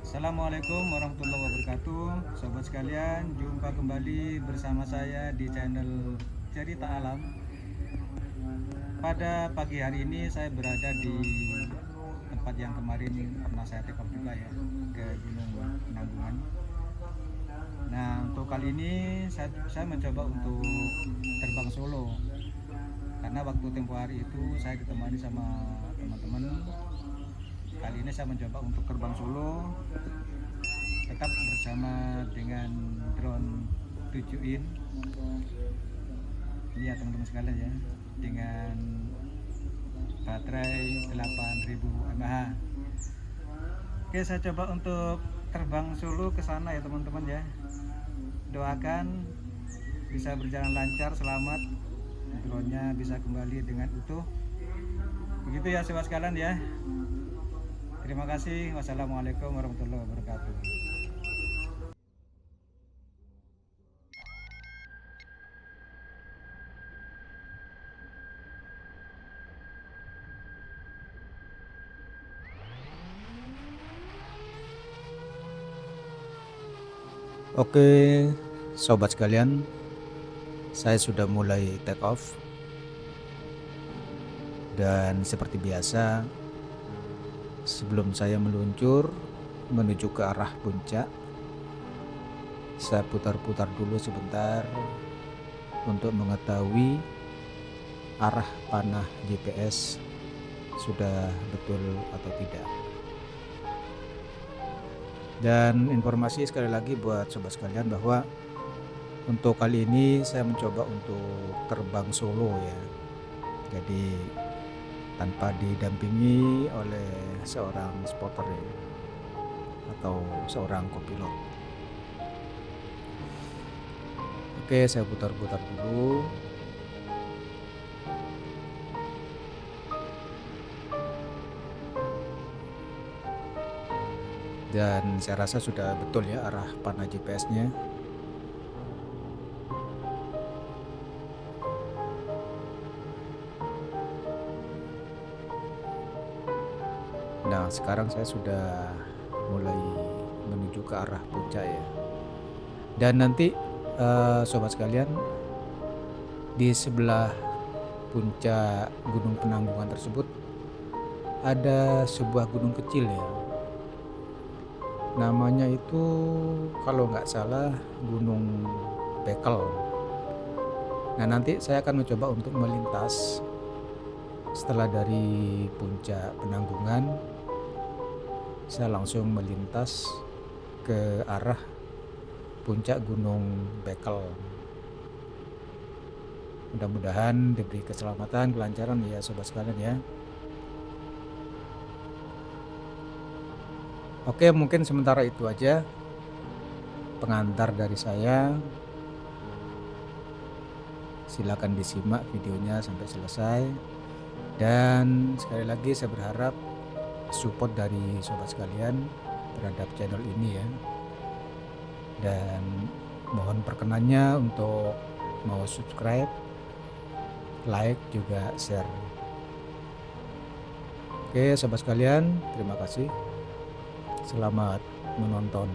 Assalamualaikum warahmatullahi wabarakatuh. Sobat sekalian, jumpa kembali bersama saya di channel Cerita Alam. Pada pagi hari ini saya berada di tempat yang kemarin pernah saya take off juga ya, ke Gunung Penanggungan. Nah, untuk kali ini saya mencoba untuk terbang solo. Karena waktu tempo hari itu saya ditemani sama teman-teman. Kali ini saya mencoba untuk terbang solo, tetap bersama dengan drone 7in. Ini ya teman-teman sekalian ya, dengan baterai 8000 mAh. Oke, saya coba untuk terbang solo ke sana ya teman-teman ya. Doakan bisa berjalan lancar, selamat, drone-nya bisa kembali dengan utuh. Begitu ya sobat sekalian ya. Terima kasih. Wassalamualaikum warahmatullahi wabarakatuh. Oke, sobat sekalian, saya sudah mulai take off. Dan seperti biasa, sebelum saya meluncur menuju ke arah puncak, saya putar-putar dulu sebentar untuk mengetahui arah panah GPS sudah betul atau tidak. Dan informasi sekali lagi buat sobat sekalian bahwa untuk kali ini saya mencoba untuk terbang solo ya. Jadi tanpa didampingi oleh seorang spotter ya, atau seorang kopilot. Oke, saya putar-putar dulu. Dan saya rasa sudah betul ya arah panah GPS-nya. Nah, sekarang saya sudah mulai menuju ke arah puncak ya. Dan nanti sobat sekalian, di sebelah puncak Gunung Penanggungan tersebut ada sebuah gunung kecil ya. Namanya itu kalau nggak salah Gunung Bekel. Nah, nanti saya akan mencoba untuk melintas setelah dari puncak Penanggungan. Saya langsung melintas ke arah puncak Gunung Bekel. Mudah-mudahan diberi keselamatan, kelancaran ya sobat sekalian ya. Oke, mungkin sementara itu aja pengantar dari saya. Silakan disimak videonya sampai selesai. Dan sekali lagi saya berharap support dari sobat sekalian terhadap channel ini ya. Dan mohon perkenannya untuk mau subscribe, like, juga share. Oke sobat sekalian, terima kasih. Selamat menonton.